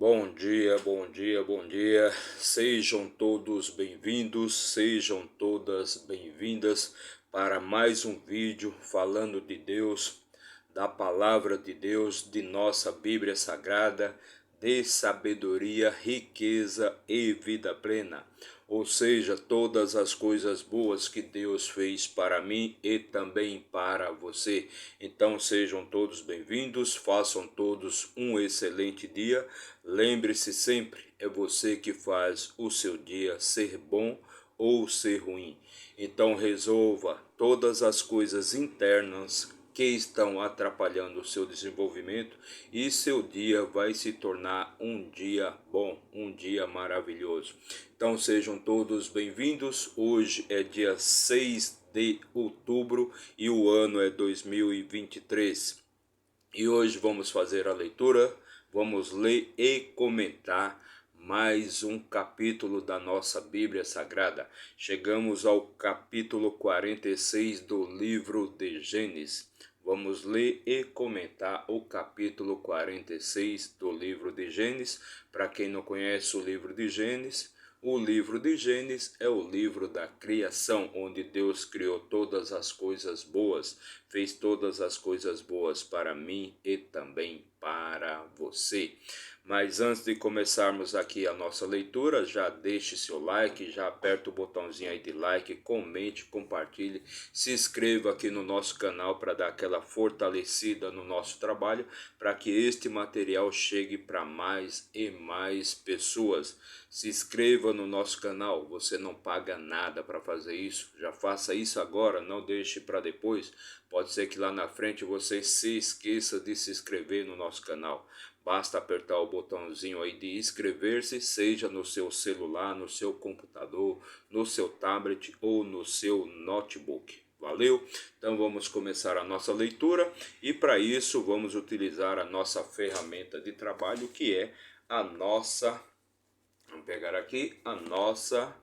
Bom dia, bom dia, bom dia. Sejam todos bem-vindos, sejam todas bem-vindas para mais um vídeo falando de Deus, da palavra de Deus, de nossa Bíblia Sagrada, de sabedoria, riqueza e vida plena. Ou seja, todas as coisas boas que Deus fez para mim e também para você. Então sejam todos bem-vindos, façam todos um excelente dia. Lembre-se sempre, é você que faz o seu dia ser bom ou ser ruim. Então resolva todas as coisas internas que estão atrapalhando o seu desenvolvimento e seu dia vai se tornar um dia bom, um dia maravilhoso. Então sejam todos bem-vindos. Hoje é dia 6 de outubro e o ano é 2023. E hoje vamos fazer a leitura, vamos ler e comentar mais um capítulo da nossa Bíblia Sagrada. Chegamos ao capítulo 46 do livro de Gênesis. Vamos ler e comentar o capítulo 46 do livro de Gênesis. Para quem não conhece o livro de Gênesis, o livro de Gênesis é o livro da criação, onde Deus criou todas as coisas boas, fez todas as coisas boas para mim e também para você. Mas antes de começarmos aqui a nossa leitura, já deixe seu like, já aperta o botãozinho aí de like, comente, compartilhe, se inscreva aqui no nosso canal para dar aquela fortalecida no nosso trabalho, para que este material chegue para mais e mais pessoas. Se inscreva no nosso canal, você não paga nada para fazer isso, já faça isso agora, não deixe para depois. Pode ser que lá na frente você se esqueça de se inscrever no nosso canal. Basta apertar o botãozinho aí de inscrever-se, seja no seu celular, no seu computador, no seu tablet ou no seu notebook. Valeu? Então vamos começar a nossa leitura e para isso vamos utilizar a nossa ferramenta de trabalho, que é a nossa, vamos pegar aqui a nossa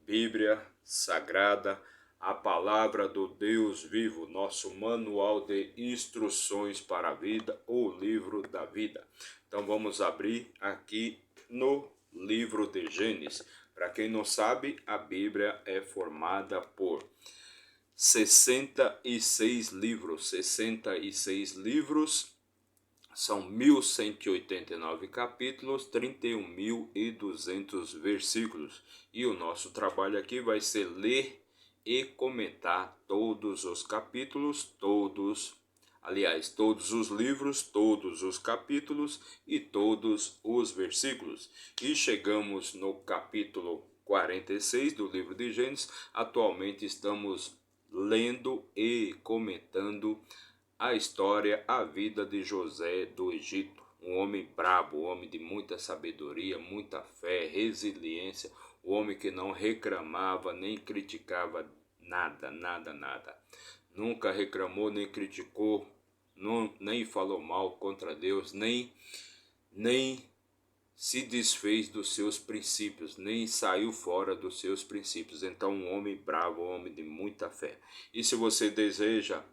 Bíblia Sagrada, a palavra do Deus vivo, nosso manual de instruções para a vida, o livro da vida. Então vamos abrir aqui no livro de Gênesis. Para quem não sabe, a Bíblia é formada por 66 livros, 66 livros. São 1189 capítulos, 31.200 versículos. E o nosso trabalho aqui vai ser ler e comentar todos os capítulos, todos os livros, todos os capítulos e todos os versículos. E chegamos no capítulo 46 do livro de Gênesis. Atualmente estamos lendo e comentando a história, a vida de José do Egito, um homem brabo, um homem de muita sabedoria, muita fé, resiliência, um homem que não reclamava nem criticava nada, nada, nada. Nunca reclamou nem criticou, nem falou mal contra Deus, nem se desfez dos seus princípios, nem saiu fora dos seus princípios. Então, um homem bravo, um homem de muita fé. E se você deseja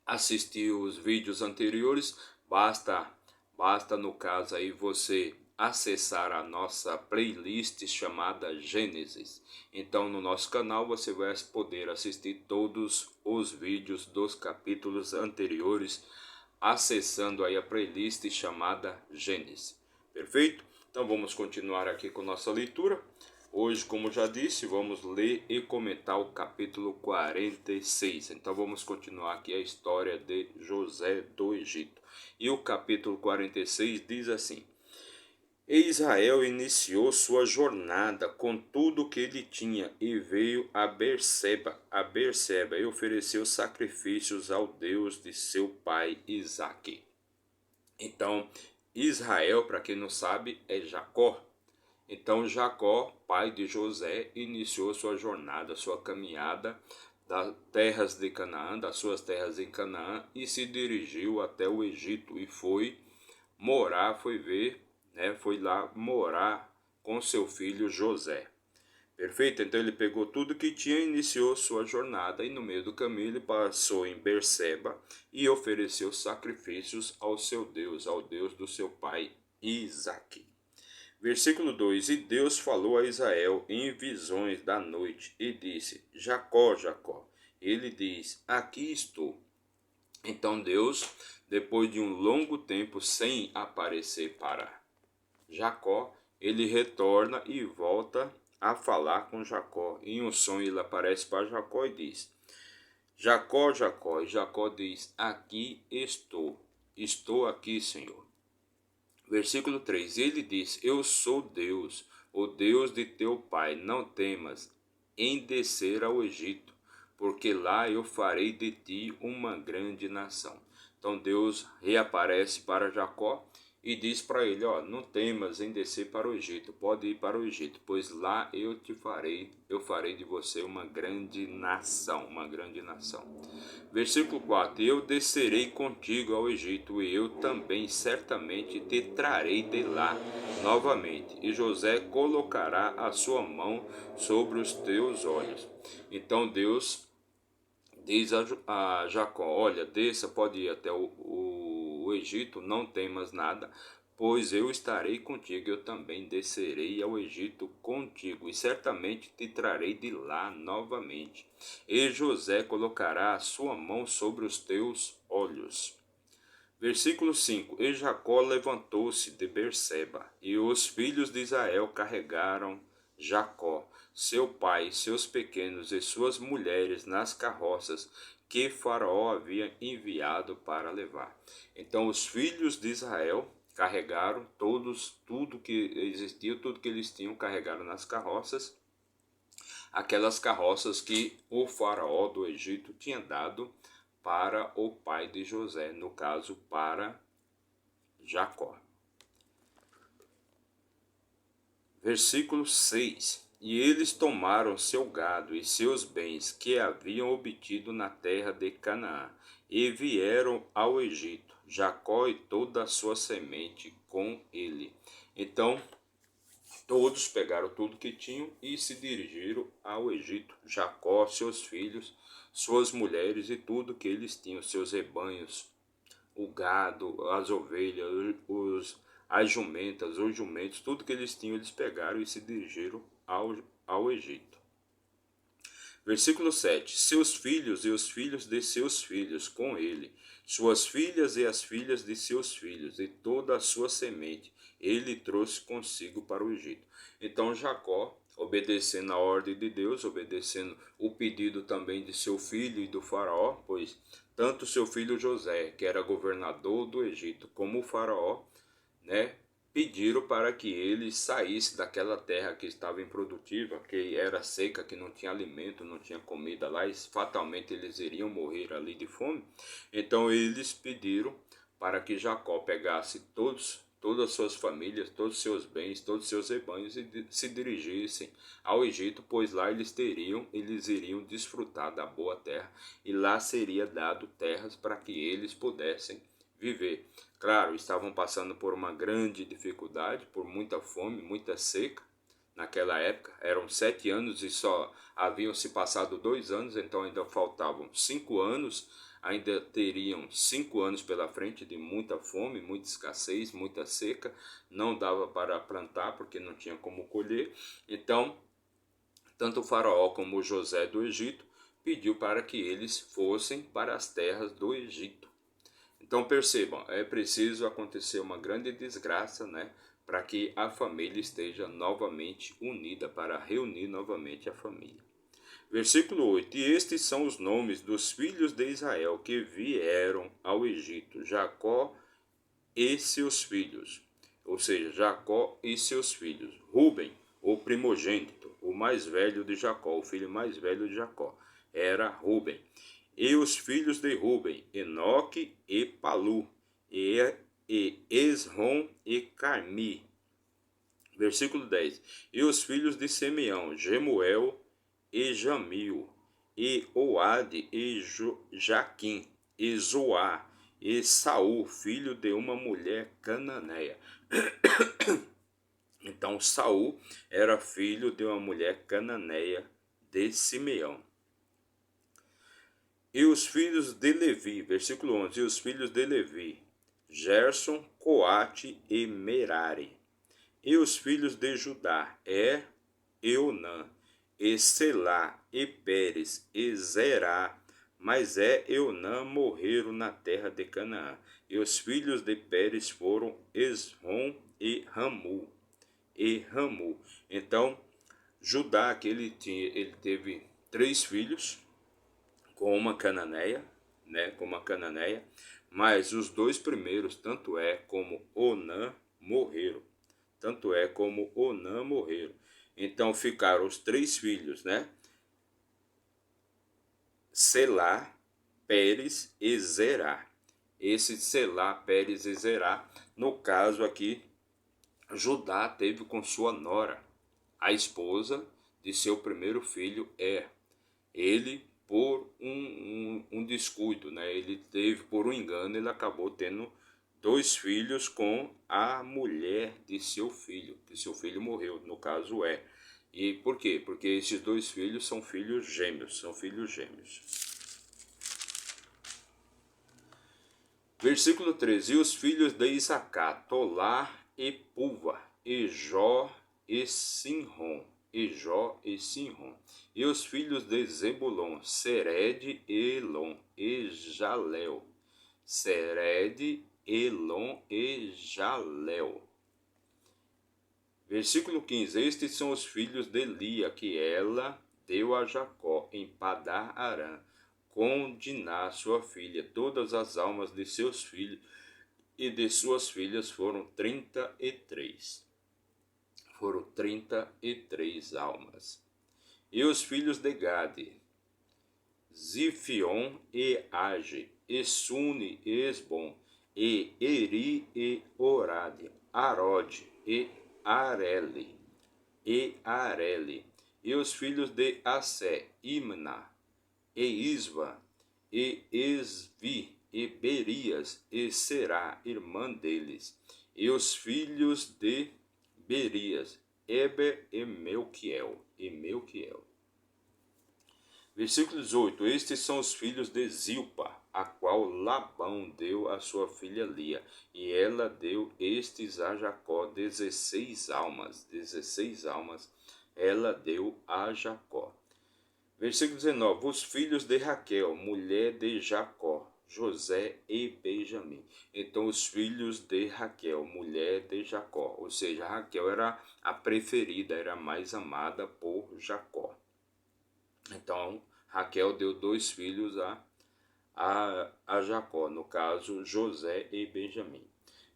assistir os vídeos anteriores, basta no caso aí você acessar a nossa playlist chamada Gênesis. Então no nosso canal você vai poder assistir todos os vídeos dos capítulos anteriores acessando aí a playlist chamada Gênesis. Perfeito? Então vamos continuar aqui com nossa leitura. Hoje, como já disse, vamos ler e comentar o capítulo 46. Então vamos continuar aqui a história de José do Egito. E o capítulo 46 diz assim: E Israel iniciou sua jornada com tudo o que ele tinha e veio a Berseba e ofereceu sacrifícios ao Deus de seu pai Isaque. Então, Israel, para quem não sabe, é Jacó. Então Jacó, pai de José, iniciou sua jornada, sua caminhada das terras de Canaã, das suas terras em Canaã, e se dirigiu até o Egito e foi lá morar com seu filho José. Perfeito? Então ele pegou tudo que tinha e iniciou sua jornada, e no meio do caminho ele passou em Berseba e ofereceu sacrifícios ao seu Deus, ao Deus do seu pai Isaque. Versículo 2: E Deus falou a Israel em visões da noite e disse: Jacó, Jacó. Ele diz: Aqui estou. Então Deus, depois de um longo tempo sem aparecer para Jacó, ele retorna e volta a falar com Jacó. Em um sonho ele aparece para Jacó e diz: Jacó, Jacó. E Jacó diz: Aqui estou. Estou aqui, Senhor. Versículo 3: Ele diz: Eu sou Deus, o Deus de teu pai. Não temas em descer ao Egito, porque lá eu farei de ti uma grande nação. Então Deus reaparece para Jacó e diz para ele: Ó, não temas em descer para o Egito, pode ir para o Egito, pois lá eu farei de você uma grande nação, uma grande nação. Versículo 4: Eu descerei contigo ao Egito, e eu também certamente te trarei de lá novamente, e José colocará a sua mão sobre os teus olhos. Então Deus diz a Jacó: Olha, desça, pode ir até o Egito, não temas nada, pois eu estarei contigo, eu também descerei ao Egito contigo, e certamente te trarei de lá novamente. E José colocará a sua mão sobre os teus olhos. Versículo 5: E Jacó levantou-se de Berseba, e os filhos de Israel carregaram Jacó, seu pai, seus pequenos e suas mulheres nas carroças que Faraó havia enviado para levar. Então os filhos de Israel carregaram tudo que existia, tudo que eles tinham, carregaram nas carroças, aquelas carroças que o Faraó do Egito tinha dado para o pai de José, no caso para Jacó. Versículo 6: E eles tomaram seu gado e seus bens que haviam obtido na terra de Canaã, e vieram ao Egito, Jacó e toda a sua semente com ele. Então, todos pegaram tudo que tinham e se dirigiram ao Egito, Jacó, seus filhos, suas mulheres e tudo que eles tinham, seus rebanhos, o gado, as ovelhas, as jumentas, os jumentos, tudo que eles tinham, eles pegaram e se dirigiram ao Egito. Versículo 7: Seus filhos e os filhos de seus filhos com ele, suas filhas e as filhas de seus filhos, e toda a sua semente, ele trouxe consigo para o Egito. Então Jacó, obedecendo a ordem de Deus, obedecendo o pedido também de seu filho e do faraó, pois tanto seu filho José, que era governador do Egito, como o faraó, né, pediram para que ele saísse daquela terra que estava improdutiva, que era seca, que não tinha alimento, não tinha comida lá, e fatalmente eles iriam morrer ali de fome. Então eles pediram para que Jacó pegasse todas as suas famílias, todos os seus bens, todos os seus rebanhos e se dirigissem ao Egito, pois lá eles iriam desfrutar da boa terra, e lá seria dado terras para que eles pudessem viver. Claro, estavam passando por uma grande dificuldade, por muita fome, muita seca. Naquela época eram 7 anos e só haviam se passado 2 anos, então ainda faltavam 5 anos, ainda teriam 5 anos pela frente de muita fome, muita escassez, muita seca, não dava para plantar porque não tinha como colher. Então, tanto o faraó como o José do Egito pediu para que eles fossem para as terras do Egito. Então percebam, é preciso acontecer uma grande desgraça, né, para que a família esteja novamente unida, para reunir novamente a família. Versículo 8: E estes são os nomes dos filhos de Israel que vieram ao Egito, Jacó e seus filhos, ou seja, Jacó e seus filhos. Ruben, o primogênito, o mais velho de Jacó, o filho mais velho de Jacó, era Ruben. E os filhos de Ruben, Enoque e Palu, e Esrom e Carmi. Versículo 10: E os filhos de Simeão, Gemuel e Jamil, e Oade e Jaquim, e Zoá, e Saul, filho de uma mulher cananeia. Então Saul era filho de uma mulher cananeia de Simeão. E os filhos de Levi, versículo 11: E os filhos de Levi, Gerson, Coate e Merari. E os filhos de Judá, Eunã, e Selá, e Pérez, e Zerá. Mas Eunã morreram na terra de Canaã. E os filhos de Pérez foram Esrom e Ramu. Então, Judá, que ele teve 3 filhos com uma cananeia, mas os 2 primeiros, tanto como Onã, morreram. Então ficaram os 3 filhos, Selá, Pérez e Zerá. Esse Selá, Pérez e Zerá, no caso aqui, Judá teve com sua nora, a esposa de seu primeiro filho, Ele, por um descuido, ele teve, por um engano, ele acabou tendo 2 filhos com a mulher de seu filho, que seu filho morreu, no caso E por quê? Porque esses 2 filhos são filhos gêmeos, Versículo 13. E os filhos de Isacá, Tolá e Puva, e Jó e Sinrom. E os filhos de Zebulon, Sered, Elon e Jalel. Versículo 15. Estes são os filhos de Lia, que ela deu a Jacó em Padar Arã, com Diná, sua filha. Todas as almas de seus filhos e de suas filhas foram 33. Foram 33 almas. E os filhos de Gade, Zifion e Age, e Suni e Esbom, e Eri e Orade, Arode e Areli. E os filhos de Assé, Imna, e Isva, e Esvi, e Berias, e Será, irmã deles. E os filhos de Berias, Eber e Melquiel. Versículo 18. Estes são os filhos de Zilpa, a qual Labão deu a sua filha Lia, e ela deu estes a Jacó, 16 almas. Ela deu a Jacó. Versículo 19. Os filhos de Raquel, mulher de Jacó, José e Benjamim. Então, os filhos de Raquel, mulher de Jacó, ou seja, Raquel era a preferida, era a mais amada por Jacó. Então, Raquel deu 2 filhos a Jacó, no caso, José e Benjamim.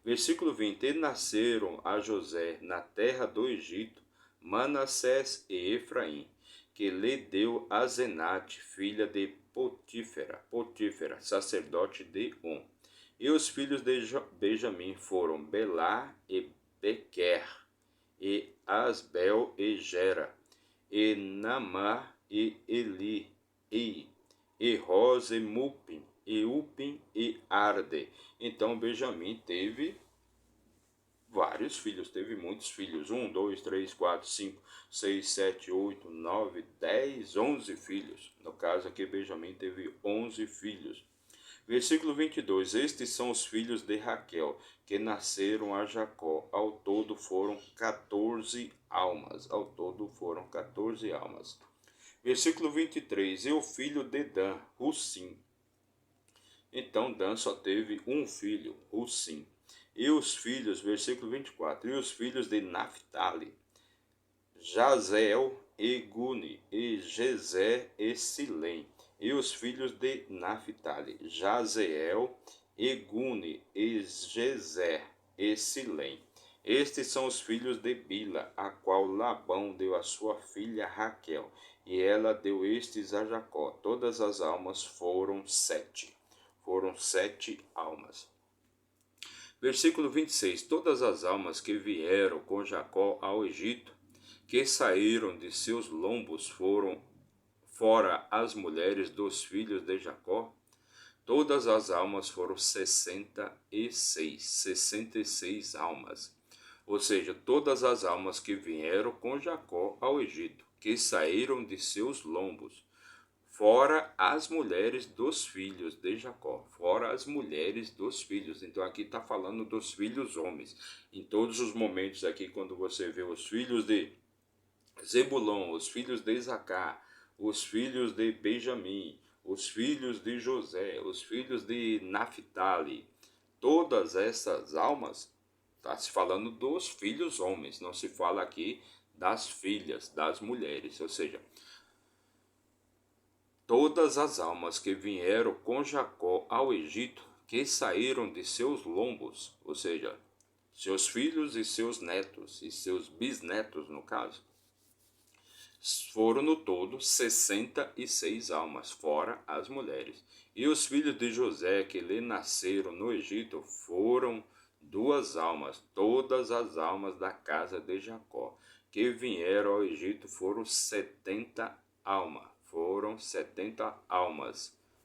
Versículo 20. E nasceram a José na terra do Egito, Manassés e Efraim, que lhe deu a Zenate, filha de Potífera, sacerdote de On. E os filhos de Benjamim foram Belá e Bequer, e Asbel e Gera, e Namá e Eli, e Ros e Mupim, e Upim e Arde. Então Benjamim teve vários filhos, teve muitos filhos. 1, 2, 3, 4, 5, 6, 7, 8, 9, 10, 11 filhos. No caso aqui, Benjamim teve 11 filhos. Versículo 22. Estes são os filhos de Raquel, que nasceram a Jacó. Ao todo foram 14 almas. Versículo 23. E o filho de Dan, Russim. Então Dan só teve um filho, Russim. E os filhos, versículo 24, e os filhos de Naphtali, Jazeel e Guni, e Jezé e Silém. E os filhos de Naphtali, Jazeel e Guni, e Jezé e Silém. Estes são os filhos de Bila, a qual Labão deu a sua filha Raquel, e ela deu estes a Jacó. Todas as almas foram 7. Foram 7 almas. Versículo 26. Todas as almas que vieram com Jacó ao Egito, que saíram de seus lombos, foram fora as mulheres dos filhos de Jacó. Todas as almas foram 66 almas. Ou seja, todas as almas que vieram com Jacó ao Egito, que saíram de seus lombos, fora as mulheres dos filhos de Jacó, fora as mulheres dos filhos. Então aqui está falando dos filhos homens. Em todos os momentos aqui, quando você vê os filhos de Zebulon, os filhos de Isacar, os filhos de Benjamim, os filhos de José, os filhos de Naphtali, todas essas almas, está se falando dos filhos homens, não se fala aqui das filhas, das mulheres, ou seja, todas as almas que vieram com Jacó ao Egito, que saíram de seus lombos, ou seja, seus filhos e seus netos, e seus bisnetos no caso, foram no todo 66 almas, fora as mulheres. E os filhos de José que lhe nasceram no Egito foram 2 almas, todas as almas da casa de Jacó, que vieram ao Egito foram 70 almas,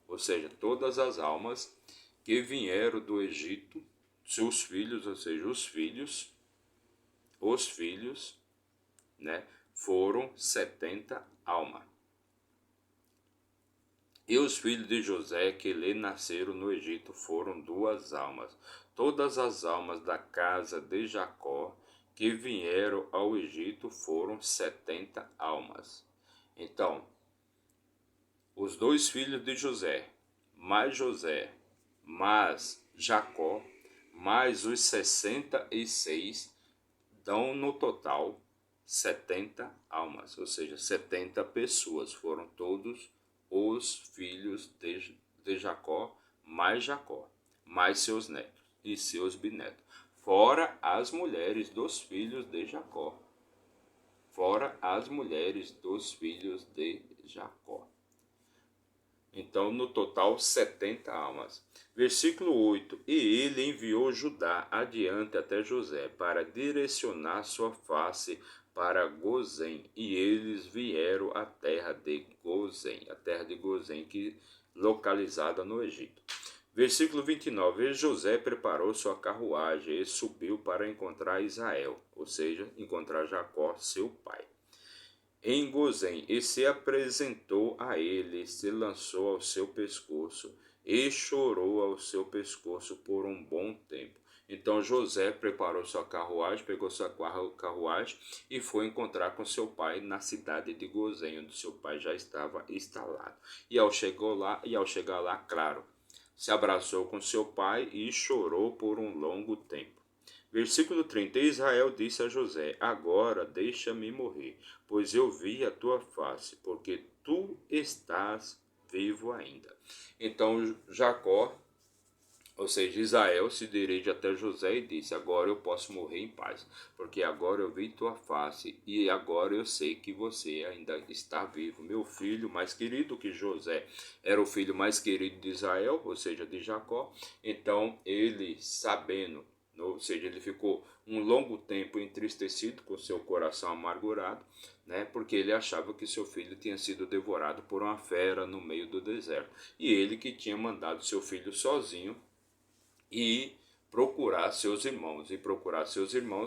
ou seja, todas as almas que vieram do Egito, seus filhos, ou seja, os filhos, né, foram 70 almas. E os filhos de José que lhe nasceram no Egito foram 2 almas. Todas as almas da casa de Jacó que vieram ao Egito foram 70 almas. Então, os 2 filhos de José, mais Jacó, mais os 66, dão no total 70 almas, ou seja, 70 pessoas, foram todos os filhos de Jacó, mais seus netos e seus bisnetos, fora as mulheres dos filhos de Jacó, Então, no total, 70 almas. Versículo 8. E ele enviou Judá adiante até José, para direcionar sua face para Gozém. E eles vieram à terra de Gozém, que localizada no Egito. Versículo 29. E José preparou sua carruagem e subiu para encontrar Israel, ou seja, encontrar Jacó, seu pai, em Gozém, e se apresentou a ele, se lançou ao seu pescoço, e chorou ao seu pescoço por um bom tempo. Então José preparou sua carruagem, pegou sua carruagem e foi encontrar com seu pai na cidade de Gozém, onde seu pai já estava instalado. E ao chegar lá, claro, se abraçou com seu pai e chorou por um longo tempo. Versículo 30. Israel disse a José: agora deixa-me morrer, pois eu vi a tua face, porque tu estás vivo ainda. Então Jacó, ou seja, Israel, se dirige até José e disse: agora eu posso morrer em paz, porque agora eu vi tua face e agora eu sei que você ainda está vivo. Meu filho mais querido, que José era o filho mais querido de Israel, ou seja, de Jacó. Então ele, sabendo, ou seja, ele ficou um longo tempo entristecido, com seu coração amargurado, né, porque ele achava que seu filho tinha sido devorado por uma fera no meio do deserto. E ele que tinha mandado seu filho sozinho e procurar seus irmãos,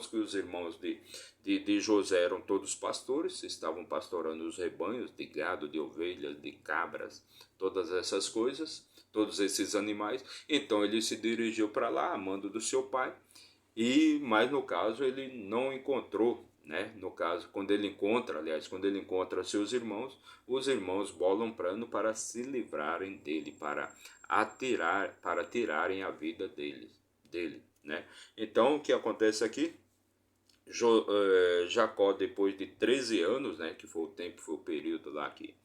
que os irmãos de José eram todos pastores, estavam pastorando os rebanhos de gado, de ovelhas, de cabras, todas essas coisas, todos esses animais. Então ele se dirigiu para lá, a mando do seu pai, mas no caso ele não encontrou, né? No caso, quando ele encontra seus irmãos, os irmãos bolam plano para se livrarem dele, para tirarem a vida dele, né? Então, o que acontece aqui? Jacó, depois de 13 anos, né, que foi o período lá que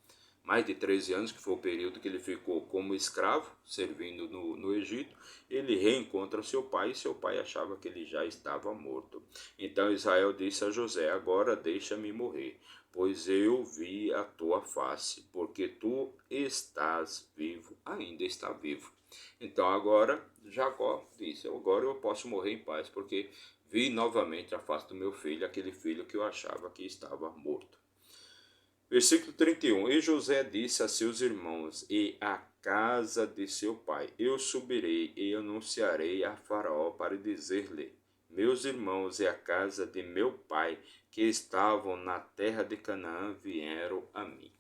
mais de 13 anos, que foi o período que ele ficou como escravo, servindo no Egito, ele reencontra seu pai, e seu pai achava que ele já estava morto. Então Israel disse a José: agora deixa-me morrer, pois eu vi a tua face, porque tu estás vivo, ainda está vivo. Então agora Jacó disse: agora eu posso morrer em paz, porque vi novamente a face do meu filho, aquele filho que eu achava que estava morto. Versículo 31. E José disse a seus irmãos e à casa de seu pai: eu subirei e anunciarei a Faraó para dizer-lhe: meus irmãos e a casa de meu pai, que estavam na terra de Canaã, vieram a mim.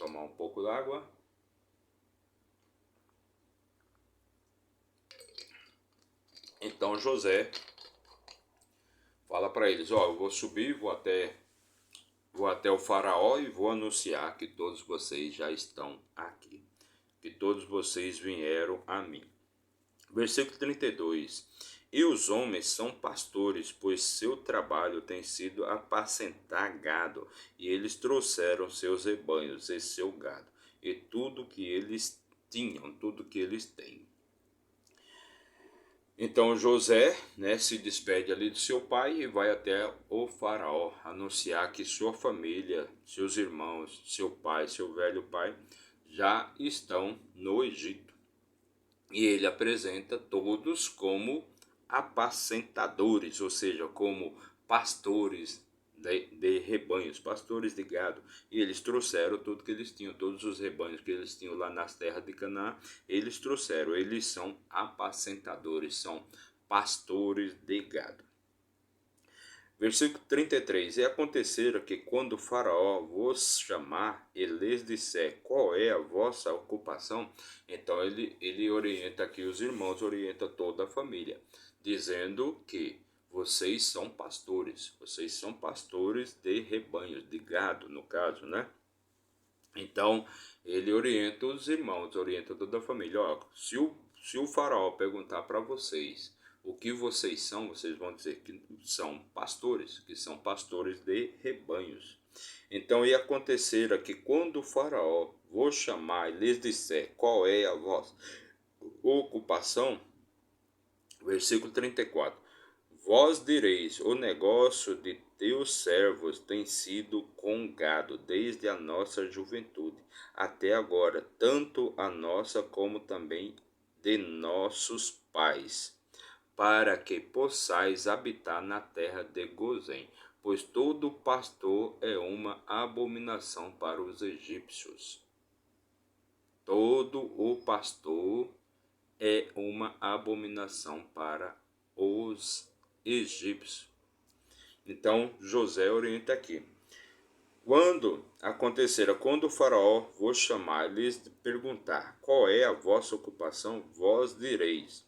tomar um pouco d'água. Então José fala para eles: ó, eu vou subir, vou até o faraó e vou anunciar que todos vocês já estão aqui, que todos vocês vieram a mim. Versículo 32. E os homens são pastores, pois seu trabalho tem sido apacentar gado, e eles trouxeram seus rebanhos e seu gado, e tudo que eles tinham, tudo que eles têm. Então José, né, se despede ali do seu pai e vai até o faraó anunciar que sua família, seus irmãos, seu pai, seu velho pai, já estão no Egito. E ele apresenta todos como apacentadores, ou seja, como pastores de rebanhos, pastores de gado. E eles trouxeram tudo que eles tinham, todos os rebanhos que eles tinham lá nas terras de Canaã, eles trouxeram. Eles são apacentadores, são pastores de gado. Versículo 33. E acontecerá que quando o faraó vos chamar e lhes disser qual é a vossa ocupação, então ele orienta aqui os irmãos, orienta toda a família, dizendo que vocês são pastores de rebanhos, de gado no caso, né? Então ele orienta os irmãos, orienta toda a família. Ó, se o faraó perguntar para vocês o que vocês são, vocês vão dizer que são pastores de rebanhos. Então ia acontecer que quando o faraó vos chamar e lhes disser qual é a vossa ocupação, versículo 34, vós direis, o negócio de teus servos tem sido com gado desde a nossa juventude até agora, tanto a nossa como também de nossos pais, para que possais habitar na terra de Gozém, pois todo pastor é uma abominação para os egípcios. Todo o pastor é uma abominação para os egípcios. Então José orienta aqui. Quando o faraó vos chamar e lhes perguntar qual é a vossa ocupação, vós direis: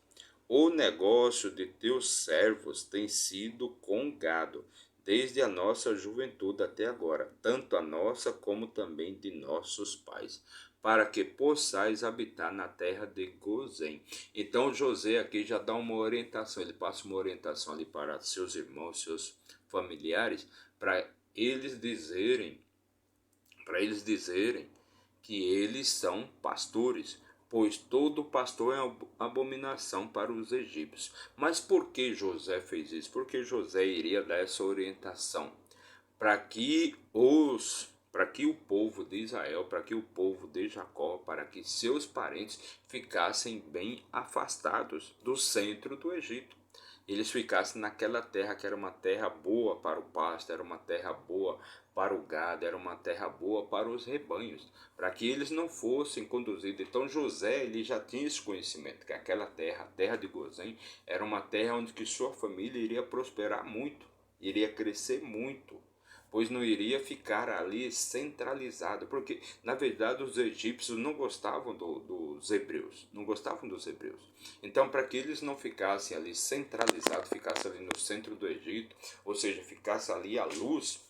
o negócio de teus servos tem sido com gado, desde a nossa juventude até agora, tanto a nossa como também de nossos pais, para que possais habitar na terra de Gozém. Então José aqui já dá uma orientação, ele passa uma orientação ali para seus irmãos, seus familiares, para eles dizerem que eles são pastores, pois todo pastor é abominação para os egípcios. Mas por que José fez isso? Porque José iria dar essa orientação para que o povo de Israel, para que o povo de Jacó, para que seus parentes ficassem bem afastados do centro do Egito. Eles ficassem naquela terra que era uma terra boa para o pasto, era uma terra boa para o gado, era uma terra boa para os rebanhos, para que eles não fossem conduzidos. Então José ele já tinha esse conhecimento, que aquela terra, a terra de Gozém, era uma terra onde que sua família iria prosperar muito, iria crescer muito, pois não iria ficar ali centralizado, porque na verdade os egípcios não gostavam dos hebreus, não gostavam dos hebreus. Então, para que eles não ficassem ali centralizados, ficassem ali no centro do Egito, ou seja, ficasse ali a luz,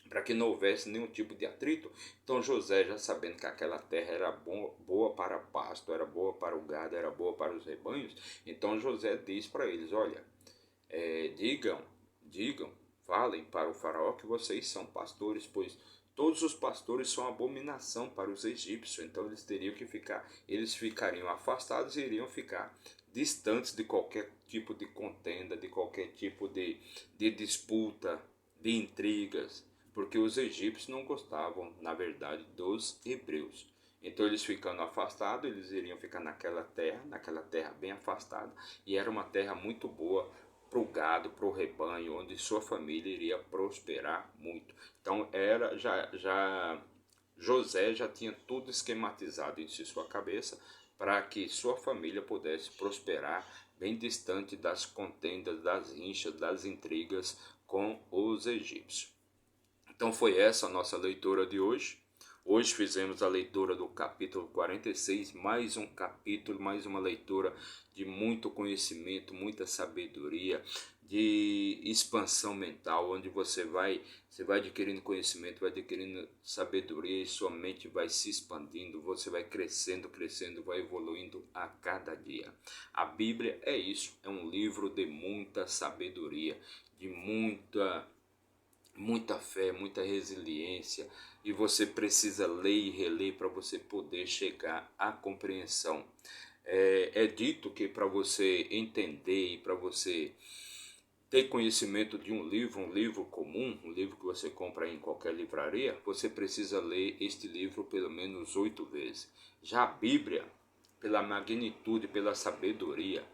para que não houvesse nenhum tipo de atrito, então José, já sabendo que aquela terra era boa para pasto, era boa para o gado, era boa para os rebanhos, então José diz para eles: olha, digam, falem para o faraó que vocês são pastores, pois todos os pastores são abominação para os egípcios. Então eles ficariam afastados e iriam ficar distantes de qualquer tipo de contenda, de qualquer tipo de disputa, de intrigas, porque os egípcios não gostavam, na verdade, dos hebreus. Então eles ficando afastados, eles iriam ficar naquela terra bem afastada, e era uma terra muito boa para o gado, para o rebanho, onde sua família iria prosperar muito. Então José já tinha tudo esquematizado em sua cabeça para que sua família pudesse prosperar bem distante das contendas, das rinchas, das intrigas com os egípcios. Então foi essa a nossa leitura de hoje. Hoje fizemos a leitura do capítulo 46, mais um capítulo, mais uma leitura de muito conhecimento, muita sabedoria, de expansão mental, onde você vai adquirindo conhecimento, vai adquirindo sabedoria e sua mente vai se expandindo, você vai crescendo, vai evoluindo a cada dia. A Bíblia é isso, é um livro de muita sabedoria, de muita fé, muita resiliência, e você precisa ler e reler para você poder chegar à compreensão. É dito que para você entender e para você ter conhecimento de um livro comum, um livro que você compra em qualquer livraria, você precisa ler este livro pelo menos 8 vezes. Já a Bíblia, pela magnitude, pela sabedoria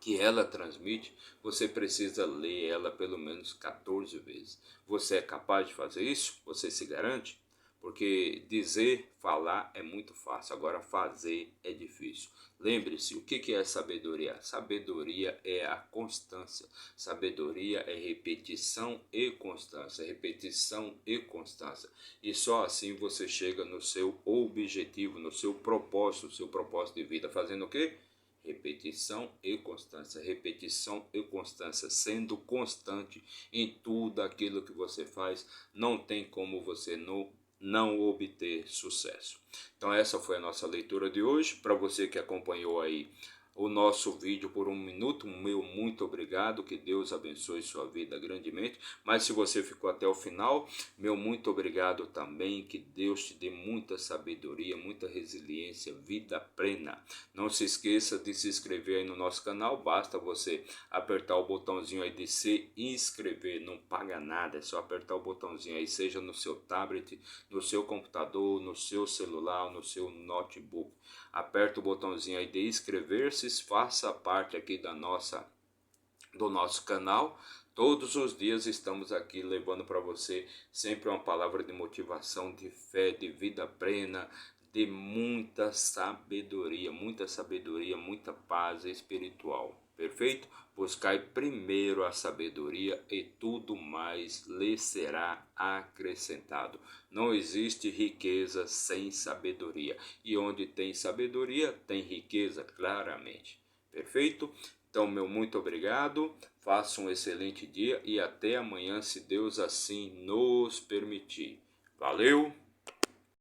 que ela transmite, você precisa ler ela pelo menos 14 vezes. Você é capaz de fazer isso? Você se garante? Porque dizer, falar é muito fácil, agora fazer é difícil. Lembre-se, o que é sabedoria? Sabedoria é a constância. Sabedoria é repetição e constância. Repetição e constância. E só assim você chega no seu objetivo, no seu propósito de vida. Fazendo o quê? Repetição e constância, sendo constante em tudo aquilo que você faz, não tem como você não obter sucesso. Então essa foi a nossa leitura de hoje. Para você que acompanhou aí o nosso vídeo por um minuto, meu muito obrigado, que Deus abençoe sua vida grandemente. Mas se você ficou até o final, meu muito obrigado também, que Deus te dê muita sabedoria, muita resiliência, vida plena. Não se esqueça de se inscrever aí no nosso canal, basta você apertar o botãozinho aí de se inscrever, não paga nada, é só apertar o botãozinho aí, seja no seu tablet, no seu computador, no seu celular, no seu notebook. Aperta o botãozinho aí de inscrever-se, faça parte aqui do nosso canal. Todos os dias estamos aqui levando para você sempre uma palavra de motivação, de fé, de vida plena, de muita sabedoria, muita paz espiritual. Perfeito? Buscai primeiro a sabedoria e tudo mais lhe será acrescentado. Não existe riqueza sem sabedoria. E onde tem sabedoria, tem riqueza, claramente. Perfeito? Então, meu muito obrigado. Faça um excelente dia e até amanhã, se Deus assim nos permitir. Valeu!